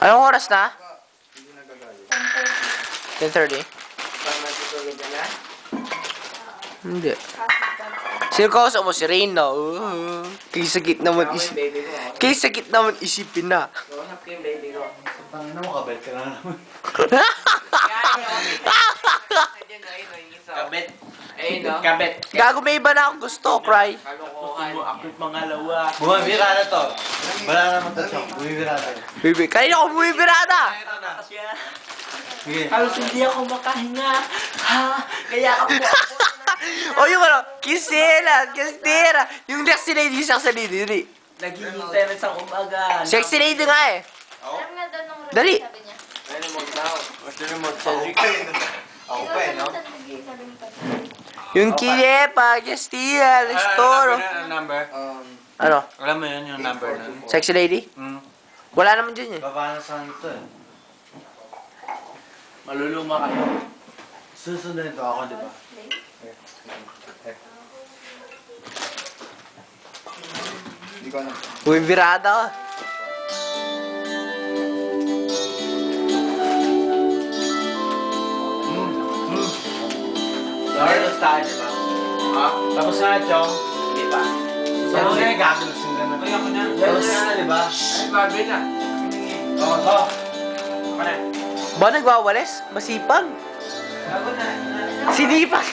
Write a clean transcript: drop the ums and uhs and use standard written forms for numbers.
Anong oras na? 10:30. Hindi. Sino kausap mo? Si Reyna. Kay sakit naman isipin. Kay sakit naman isipin na. Kausap ko yung baby ko. Pangina mo, kabet ka na naman. Kabet. Ayun no? Kabet. Gago, may iba na akong gusto, Cry. Kalokohan. Akit mangalawa. Bumibira na to. Wala naman to, Chong. Bumibira na. Bibi, kaya ako bumibirada. Sige. Halos hindi ako makahinga. Ha? Kaya ako O yung ano, Kisela, Kistera. Yung sexy lady, sexy lady. naghihintay na sa umaga. Sexy lady nga eh. Alam nga daw nung Dali. sabi niya. Ano mo daw? Gusto niyo mag-surgery kayo. Ako pa eh, no? Sabi ni Pati. Yung Kilepa, Castilla, Lestoro. Ano number? Ano? Alam mo yun yung number nun? Sexy lady? Wala naman dyan eh. Paano saan ito eh? Maluluma kayo. Susunod ito ako, di ba? Hindi ko alam. Bumibirada ka. Carlos tayo, di ba? Ha? Tapos na, Chong. Di ba? Tapos na, gagalusin ka na. Kaya ko na. Tapos na, di ba? Ay, babi na. Oo, to. Ako na. Ba nagwawalis? Masipag. Ako na. Sinipag.